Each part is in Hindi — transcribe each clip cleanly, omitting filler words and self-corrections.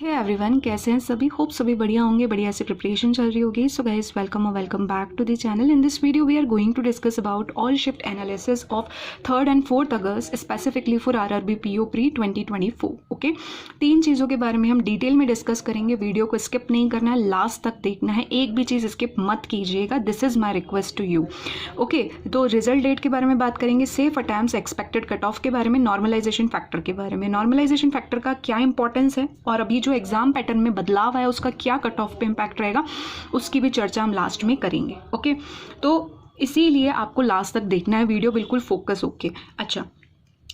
हे एवरीवन, कैसे हैं सभी। होप सभी बढ़िया होंगे, बढ़िया से प्रिपरेशन चल रही होगी। So guys, welcome back to the channel. In this video we are going to discuss about all shift analysis of 3rd and 4th August specifically for RRB PO pre 2024। Okay, 3 चीज़ों के बारे में हम डिटेल में डिस्कस करेंगे। वीडियो को स्किप नहीं करना है, लास्ट तक देखना है, एक भी चीज़ स्किप मत कीजिएगा। This is my request to you. Okay, तो रिजल्ट डेट के बारे में बात करेंगे, safe attempts, expected cut off के बारे में, नॉर्मलाइजेशन फैक्टर के बारे में, नॉर्मलाइजेशन फैक्टर का क्या इंपॉर्टेंस है और अभी जो एग्जाम पैटर्न में बदलाव आया उसका क्या कट ऑफ पे इम्पैक्ट रहेगा, उसकी भी चर्चा हम लास्ट में करेंगे। ओके, तो इसीलिए आपको लास्ट तक देखना है वीडियो, बिल्कुल फोकस होके। अच्छा,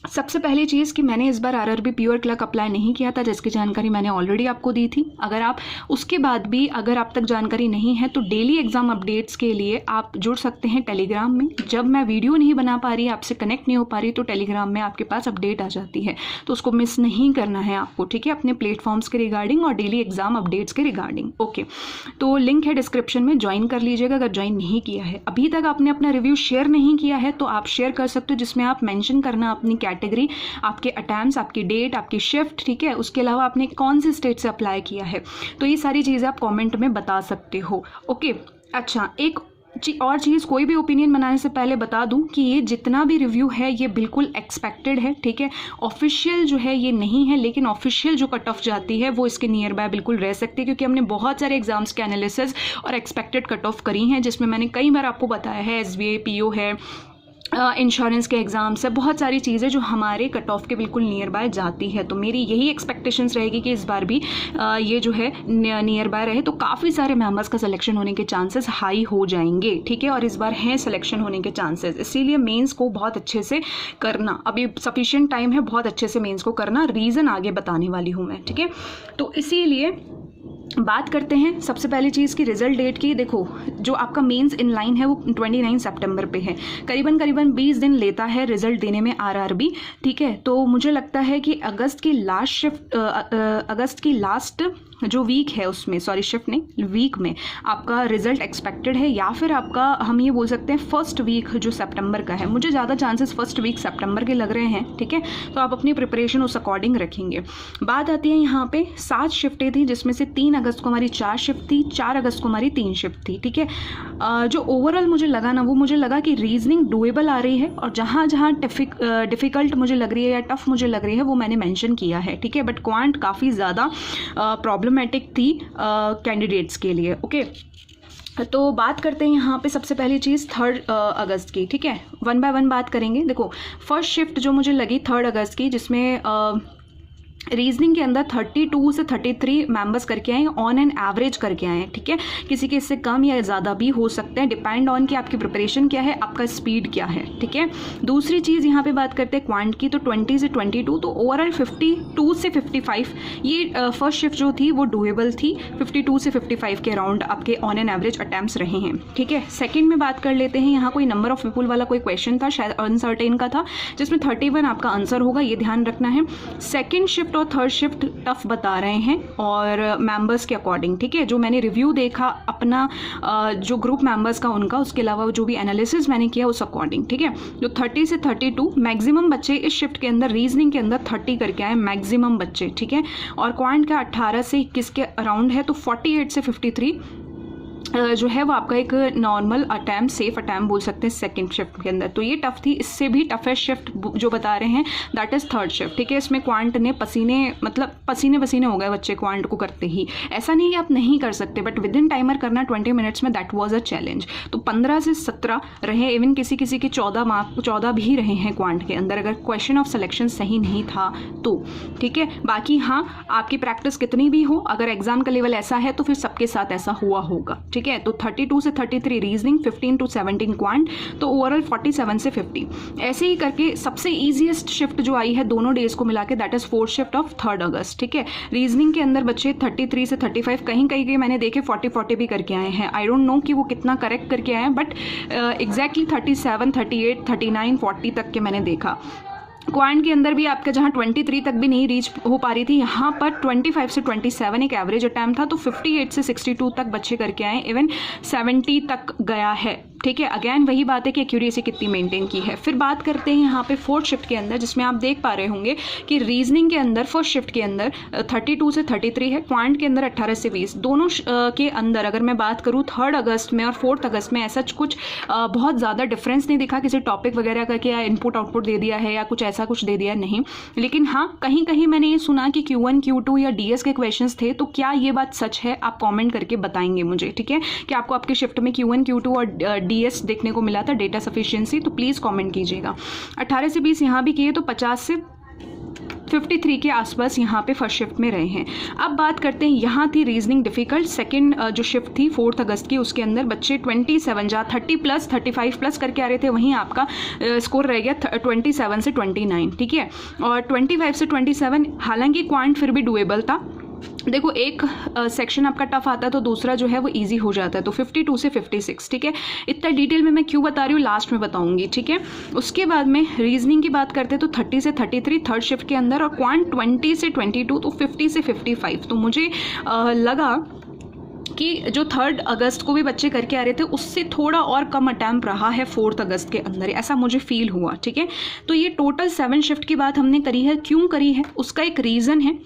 सबसे पहली चीज़ कि मैंने इस बार आरआरबी प्योर क्लर्क अप्लाई नहीं किया था, जिसकी जानकारी मैंने ऑलरेडी आपको दी थी। अगर आप उसके बाद भी अगर आप तक जानकारी नहीं है तो डेली एग्जाम अपडेट्स के लिए आप जुड़ सकते हैं टेलीग्राम में। जब मैं वीडियो नहीं बना पा रही, आपसे कनेक्ट नहीं हो पा रही, तो टेलीग्राम में आपके पास अपडेट आ जाती है, तो उसको मिस नहीं करना है आपको, ठीक है, अपने प्लेटफॉर्म्स के रिगार्डिंग और डेली एग्जाम अपडेट्स के रिगार्डिंग। ओके, तो लिंक है डिस्क्रिप्शन में, ज्वाइन कर लीजिएगा अगर ज्वाइन नहीं किया है। अभी तक आपने अपना रिव्यू शेयर नहीं किया है तो आप शेयर कर सकते हो, जिसमें आप मेंशन करना अपनी कैटेगरी, आपके अटेम्प्ट्स, आपकी डेट, आपकी शिफ्ट, ठीक है, उसके अलावा आपने कौन से स्टेट से अप्लाई किया है, तो ये सारी चीज़ें आप कमेंट में बता सकते हो। ओके, अच्छा, एक और चीज़, कोई भी ओपिनियन बनाने से पहले बता दूं कि ये जितना भी रिव्यू है ये बिल्कुल एक्सपेक्टेड है, ठीक है, ऑफिशियल जो है ये नहीं है, लेकिन ऑफिशियल जो कट ऑफ जाती है वो इसके नियर बाय बिल्कुल रह सकती है, क्योंकि हमने बहुत सारे एग्जाम्स के एनालिसिस और एक्सपेक्टेड कट ऑफ करी हैं, जिसमें मैंने कई बार आपको बताया है, एसबीए पीओ है, इंश्योरेंस के एग्ज़ाम्स है, बहुत सारी चीज़ें जो हमारे कट ऑफ के बिल्कुल नियर बाय जाती है। तो मेरी यही एक्सपेक्टेशंस रहेगी कि इस बार भी ये जो है नियर बाय रहे, तो काफ़ी सारे मेंबर्स का सिलेक्शन होने के चांसेस हाई हो जाएंगे, ठीक है, और इस बार हैं सिलेक्शन होने के चांसेस। इसीलिए मेंस को बहुत अच्छे से करना, अभी सफिशिएंट टाइम है, बहुत अच्छे से मेंस को करना, रीज़न आगे बताने वाली हूँ मैं, ठीक है। तो इसीलिए बात करते हैं सबसे पहली चीज़ की रिजल्ट डेट की। देखो, जो आपका मेंस इन लाइन है वो 29 सितंबर पे है, करीबन 20 दिन लेता है रिजल्ट देने में आरआरबी, ठीक है। तो मुझे लगता है कि अगस्त की लास्ट जो वीक है उसमें, सॉरी शिफ्ट नहीं, वीक में आपका रिजल्ट एक्सपेक्टेड है, या फिर आपका हम ये बोल सकते हैं फर्स्ट वीक जो सितंबर का है। मुझे ज़्यादा चांसेस फर्स्ट वीक सितंबर के लग रहे हैं, ठीक है, तो आप अपनी प्रिपरेशन उस अकॉर्डिंग रखेंगे। बात आती है यहाँ पे 7 शिफ्टें थी, जिसमें से 3 अगस्त को हमारी 4 शिफ्ट थी, 4 अगस्त को हमारी 3 शिफ्ट थी, ठीक है। जो ओवरऑल मुझे लगा ना, वो मुझे लगा कि रीजनिंग डुएबल आ रही है, और जहाँ जहाँ डिफ़िकल्ट मुझे लग रही है या टफ मुझे लग रही है वो मैंने मेंशन किया है, ठीक है। बट क्वांट काफ़ी ज़्यादा प्रॉब्लमेटिक थी कैंडिडेट्स के लिए। ओके, तो बात करते हैं यहाँ पे सबसे पहली चीज़ 3rd अगस्त की, ठीक है, 1 बाय 1 बात करेंगे। देखो, फर्स्ट शिफ्ट जो मुझे लगी 3rd अगस्त की, जिसमें रीजनिंग के अंदर 32 से 33 मेंबर्स करके आए, ऑन एन एवरेज करके आए हैं, ठीक है, किसी के इससे कम या ज़्यादा भी हो सकते हैं, डिपेंड ऑन कि आपकी प्रिपरेशन क्या है, आपका स्पीड क्या है, ठीक है। दूसरी चीज़ यहाँ पे बात करते हैं क्वांट की, तो 20 से 22, तो ओवरऑल 52 से 55 ये फर्स्ट शिफ्ट जो थी वो डुएबल थी, 52 से 55 के अराउंड आपके ऑन एन एवरेज अटैम्प्ट्स रहे हैं, ठीक है। सेकेंड में बात कर लेते हैं, यहाँ कोई नंबर ऑफ पीपुल वाला कोई क्वेश्चन था, शायद अनसर्टेन का था, जिसमें 31 आपका आंसर होगा, ये ध्यान रखना है। सेकेंड शिफ्ट और 3rd शिफ्ट टफ बता रहे हैं और मेंबर्स के अकॉर्डिंग, ठीक है, जो मैंने रिव्यू देखा अपना जो ग्रुप मेंबर्स का उनका, उसके अलावा जो भी एनालिसिस मैंने किया उस अकॉर्डिंग, ठीक है। जो 30 से 32 मैक्सिमम बच्चे इस शिफ्ट के अंदर, रीजनिंग के अंदर 30 करके आए मैक्सिमम बच्चे, ठीक है, और क्वांट का 18 से 21 के अराउंड है, तो 48 से 53 जो है वो आपका एक नॉर्मल अटैम्प्ट, सेफ अटैम्प्ट बोल सकते हैं सेकंड शिफ्ट के अंदर। तो ये टफ थी, इससे भी टफेस्ट शिफ्ट जो बता रहे हैं दैट इज़ 3rd शिफ्ट, ठीक है। इसमें क्वांट ने पसीने हो गए बच्चे क्वांट को करते ही। ऐसा नहीं कि आप नहीं कर सकते, बट विद इन टाइमर करना 20 मिनट्स में, दैट वाज अ चैलेंज। तो 15 से 17 रहे, इवन किसी के 14 भी रहे हैं क्वांट के अंदर, अगर क्वेश्चन ऑफ सिलेक्शन सही नहीं था तो, ठीक है। बाकी हाँ, आपकी प्रैक्टिस कितनी भी हो, अगर एग्जाम का लेवल ऐसा है तो फिर सबके साथ ऐसा हुआ होगा, ठीक है। तो 32 से 33 रीजनिंग, 15 to 17 क्वांट, तो ओवरऑल 47 से 50। ऐसे ही करके सबसे ईजीएस्ट शिफ्ट जो आई है दोनों डेज को मिला के, that is 4th shift of 3rd अगस्त, ठीक है। रीजनिंग के अंदर बच्चे 33 से 35, कहीं के मैंने देखे 40 भी करके आए हैं। आई डोंट नो कि वो कितना करेक्ट करके आए हैं, बट एग्जैक्टली 37, 38, 39, 40 तक के मैंने देखा। क्वांट के अंदर भी आपका जहाँ 23 तक भी नहीं रीच हो पा रही थी, यहाँ पर 25 से 27 एक एवरेज अटैम्प्ट था, तो 58 से 62 तक बच्चे करके आए, इवन 70 तक गया है, ठीक है, अगेन वही बात है कि एक्यूरेसी कितनी मेंटेन की है। फिर बात करते हैं यहाँ पे फोर्थ शिफ्ट के अंदर, जिसमें आप देख पा रहे होंगे कि रीजनिंग के अंदर फर्स्ट शिफ्ट के अंदर 32 से 33 है, क्वांट के अंदर 18 से 20। दोनों के अंदर अगर मैं बात करूँ 3 अगस्त में और 4 अगस्त में ऐसा कुछ बहुत ज़्यादा डिफरेंस नहीं दिखा, किसी टॉपिक वगैरह का क्या इनपुट आउटपुट दे दिया है या कुछ ऐसा कुछ दे दिया नहीं। लेकिन हाँ, कहीं कहीं मैंने ये सुना कि Q1 Q2 या DS के क्वेश्चंस थे, तो क्या ये बात सच है? आप कमेंट करके बताएंगे मुझे, ठीक है, कि आपको आपके शिफ्ट में Q1 Q2 और DS देखने को मिला था, डेटा सफिशिएंसी, तो प्लीज़ कमेंट कीजिएगा। 18 से 20 यहाँ भी किए, तो 50 से 53 के आसपास यहाँ पे फर्स्ट शिफ्ट में रहे हैं। अब बात करते हैं, यहाँ थी रीजनिंग डिफिकल्ट। सेकंड जो शिफ्ट थी 4 अगस्त की, उसके अंदर बच्चे 27 जहाँ 30 प्लस 35 प्लस करके आ रहे थे, वहीं आपका स्कोर रह गया 27 से 29, ठीक है। और 25 से 27 हालांकि क्वांट फिर भी डुएबल था। देखो, एक सेक्शन आपका टफ आता है तो दूसरा जो है वो इजी हो जाता है, तो 52 से 56, ठीक है। इतना डिटेल में मैं क्यों बता रही हूँ लास्ट में बताऊंगी, ठीक है। उसके बाद में रीजनिंग की बात करते हैं तो 30 से 33 थर्ड शिफ्ट के अंदर, और क्वांट 20 से 22, तो 50 से 55। तो मुझे लगा कि जो 3 अगस्त को भी बच्चे करके आ रहे थे उससे थोड़ा और कम अटैम्प्ट रहा है 4 अगस्त के अंदर, ऐसा मुझे फील हुआ, ठीक है। तो ये टोटल 7 शिफ्ट की बात हमने करी है। क्यों करी है उसका एक रीज़न है।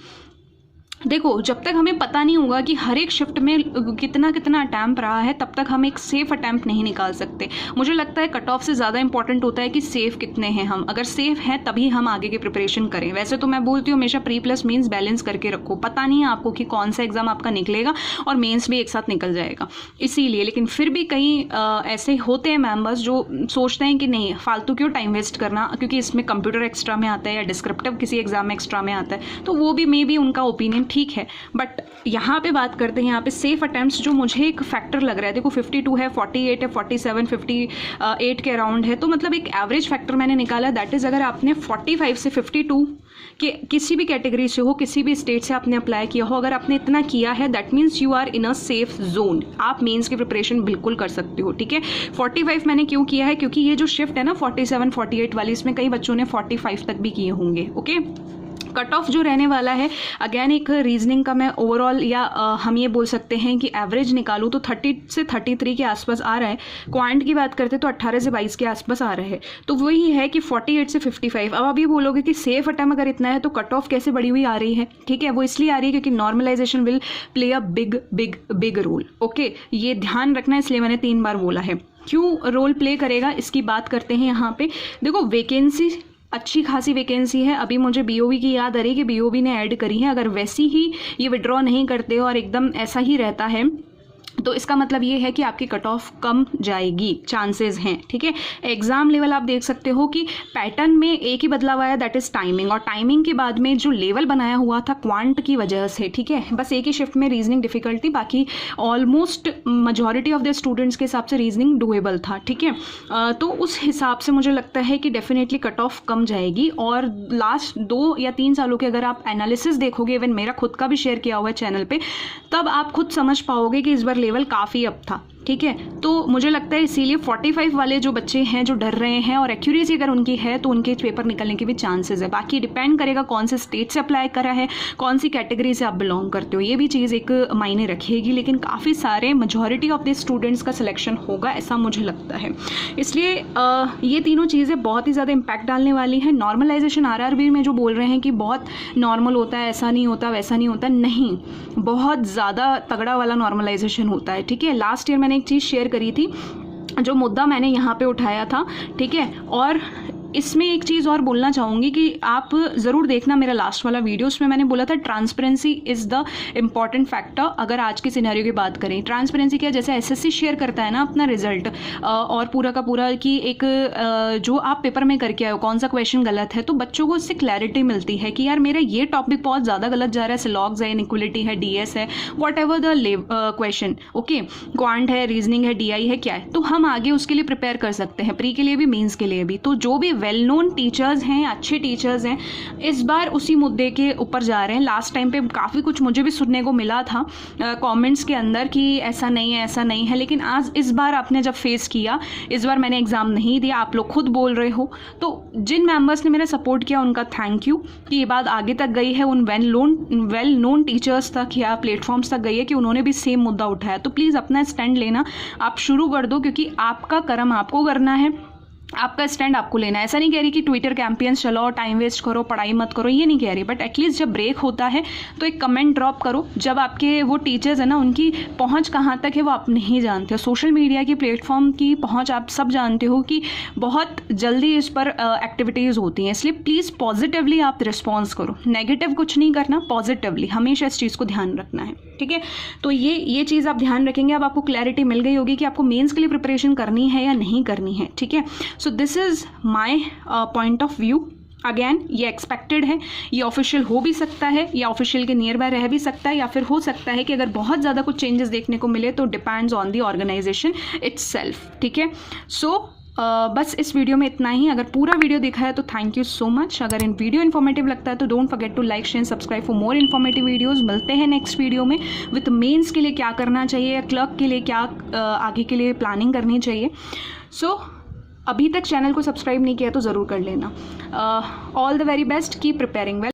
देखो, जब तक हमें पता नहीं होगा कि हर एक शिफ्ट में कितना कितना अटैम्प्ट रहा है, तब तक हम एक सेफ अटैम्प्ट नहीं निकाल सकते। मुझे लगता है कट ऑफ से ज़्यादा इंपॉर्टेंट होता है कि सेफ कितने हैं हम। अगर सेफ हैं तभी हम आगे की प्रिपरेशन करें। वैसे तो मैं बोलती हूँ हमेशा प्री प्लस मीन्स बैलेंस करके रखो, पता नहीं है आपको कि कौन सा एग्जाम आपका निकलेगा और मेंस भी एक साथ निकल जाएगा, इसीलिए। लेकिन फिर भी कई ऐसे होते हैं मेंबर्स जो सोचते हैं कि नहीं, फालतू क्यों टाइम वेस्ट करना, क्योंकि इसमें कंप्यूटर एक्स्ट्रा में आता है या डिस्क्रिप्टिव किसी एग्जाम में एक्स्ट्रा में आता है, तो वो भी मे बी उनका ओपिनियन ठीक है। बट यहाँ पे बात करते हैं, यहाँ पे सेफ अटेम्प्ट्स जो मुझे एक फैक्टर लग रहा है। देखो, 52 है, 48 है, 47, 58 के अराउंड है, तो मतलब एक एवरेज फैक्टर मैंने निकाला। दैट इज़ अगर आपने 45 से 52 के किसी भी कैटेगरी से हो, किसी भी स्टेट से आपने अप्लाई किया हो, अगर आपने इतना किया है, that means you are in a safe zone. आप मेंस की प्रिपरेशन बिल्कुल कर सकते हो, ठीक है। 45 मैंने क्यों किया है, क्योंकि ये जो शिफ्ट है ना 47, 48 वाली, इसमें कई बच्चों ने 45 तक भी किए होंगे, ओके। कट ऑफ जो रहने वाला है, अगेन एक रीजनिंग का मैं ओवरऑल या हम ये बोल सकते हैं कि एवरेज निकालूँ तो 30 से 33 के आसपास आ रहा है। क्वांट की बात करते तो 18 से 22 के आसपास आ रहा है, तो वही है कि 48 से 55। अब आप ये बोलोगे कि सेफ अटैम्प्ट अगर इतना है तो कट ऑफ कैसे बढ़ी हुई आ रही है, ठीक है। वो इसलिए आ रही है क्योंकि normalisation will play a big big big role, okay. ये ध्यान रखना है, इसलिए मैंने 3 बार बोला है। क्यों रोल प्ले करेगा इसकी बात करते हैं। यहाँ पे देखो, वैकेंसी अच्छी खासी वैकेंसी है। अभी मुझे BOB की याद आ रही है कि BOB ने ऐड करी है। अगर वैसी ही ये विड्रॉ नहीं करते और एकदम ऐसा ही रहता है तो इसका मतलब ये है कि आपकी कट ऑफ कम जाएगी, चांसेस हैं, ठीक है। एग्जाम लेवल आप देख सकते हो कि पैटर्न में एक ही बदलाव आया, दैट इज टाइमिंग। और टाइमिंग के बाद में जो लेवल बनाया हुआ था क्वांट की वजह से, ठीक है, बस एक ही शिफ्ट में रीजनिंग डिफिकल्ट थी, बाकी almost majority of the students के हिसाब से रीजनिंग डुएबल था, ठीक है। तो उस हिसाब से मुझे लगता है कि डेफिनेटली कट ऑफ कम जाएगी। और लास्ट 2 या 3 सालों के अगर आप एनालिसिस देखोगे, इवन मेरा खुद का भी शेयर किया हुआ है चैनल पे, तब आप खुद समझ पाओगे कि इस बार लेवल काफ़ी अप था, ठीक है। तो मुझे लगता है इसीलिए 45 वाले जो बच्चे हैं जो डर रहे हैं, और एक्यूरेसी अगर उनकी है तो उनके पेपर निकलने के भी चांसेस है। बाकी डिपेंड करेगा कौन से स्टेट से अप्लाई करा है, कौन सी कैटेगरी से आप बिलोंग करते हो, ये भी चीज़ एक मायने रखेगी। लेकिन काफ़ी सारे मेजॉरिटी ऑफ द स्टूडेंट्स का सिलेक्शन होगा, ऐसा मुझे लगता है। इसलिए ये तीनों चीज़ें बहुत ही ज़्यादा इम्पैक्ट डालने वाली हैं। नॉर्मलाइजेशन RRB में जो बोल रहे हैं कि बहुत नॉर्मल होता है, ऐसा नहीं होता, वैसा नहीं होता, नहीं, बहुत ज़्यादा तगड़ा वाला नॉर्मलाइजेशन होता है, ठीक है। लास्ट ईयर मैंने एक चीज़ शेयर करी थी, जो मुद्दा मैंने यहाँ पे उठाया था, ठीक है। और इसमें एक चीज़ और बोलना चाहूँगी कि आप ज़रूर देखना मेरा लास्ट वाला वीडियो, उसमें मैंने बोला था transparency is the important factor. अगर आज के सिनेरियो की बात करें, ट्रांसपेरेंसी क्या, जैसे SSC शेयर करता है ना अपना रिजल्ट और पूरा का पूरा कि एक जो आप पेपर में करके आए हो कौन सा क्वेश्चन गलत है, तो बच्चों को इससे क्लैरिटी मिलती है कि यार मेरा ये टॉपिक बहुत ज़्यादा गलत जा रहा है, सिलॉग्स है, इनइक्वलिटी है, DS है, what ever the question, okay, quant है, रीजनिंग है, DI है, क्या है, तो हम आगे उसके लिए प्रिपेयर कर सकते हैं, प्री के लिए भी, मेंस के लिए भी। तो जो भी वेल नोन टीचर्स हैं, अच्छे टीचर्स हैं, इस बार उसी मुद्दे के ऊपर जा रहे हैं। लास्ट टाइम पे काफ़ी कुछ मुझे भी सुनने को मिला था कमेंट्स के अंदर कि ऐसा नहीं है, ऐसा नहीं है, लेकिन आज इस बार आपने जब फेस किया, इस बार मैंने एग्ज़ाम नहीं दिया, आप लोग खुद बोल रहे हो, तो जिन मेंबर्स ने मेरा सपोर्ट किया उनका थैंक यू कि ये बात आगे तक गई है, उन वेल नोन टीचर्स तक या प्लेटफॉर्म्स तक गई है कि उन्होंने भी सेम मुद्दा उठाया। तो प्लीज़ अपना स्टैंड लेना आप शुरू कर दो, क्योंकि आपका कर्म आपको करना है, आपका स्टैंड आपको लेना है। ऐसा नहीं कह रही कि ट्विटर कैंपेन्स चलाओ, टाइम वेस्ट करो, पढ़ाई मत करो, ये नहीं कह रही, बट एटलीस्ट जब ब्रेक होता है तो एक कमेंट ड्रॉप करो। जब आपके वो टीचर्स है ना, उनकी पहुंच कहाँ तक है वो आप नहीं जानते हो। सोशल मीडिया की प्लेटफॉर्म की पहुंच आप सब जानते हो कि बहुत जल्दी इस पर एक्टिविटीज़ होती हैं, इसलिए प्लीज़ पॉजिटिवली आप रिस्पॉन्स करो, नेगेटिव कुछ नहीं करना, पॉजिटिवली हमेशा इस चीज़ को ध्यान रखना है, ठीक है। तो ये चीज़ आप ध्यान रखेंगे, अब आपको क्लैरिटी मिल गई होगी कि आपको मेंस के लिए प्रिपरेशन करनी है या नहीं करनी है, ठीक है। So this is my point of view. Again ये एक्सपेक्टेड है, ये ऑफिशियल हो भी सकता है या ऑफिशियल के नियर बाय रह भी सकता है, या फिर हो सकता है कि अगर बहुत ज़्यादा कुछ चेंजेस देखने को मिले तो depends on the organisation itself, ठीक है। सो बस इस वीडियो में इतना ही। अगर पूरा वीडियो देखा है तो थैंक यू सो मच। अगर इन वीडियो इन्फॉर्मेटिव लगता है तो don't forget to like share subscribe for more informative videos. मिलते हैं नेक्स्ट वीडियो में विथ मेंस के लिए क्या करना चाहिए या क्लर्क के लिए क्या आगे के लिए प्लानिंग करनी चाहिए। सो अभी तक चैनल को सब्सक्राइब नहीं किया तो ज़रूर कर लेना। All the very best, keep preparing well.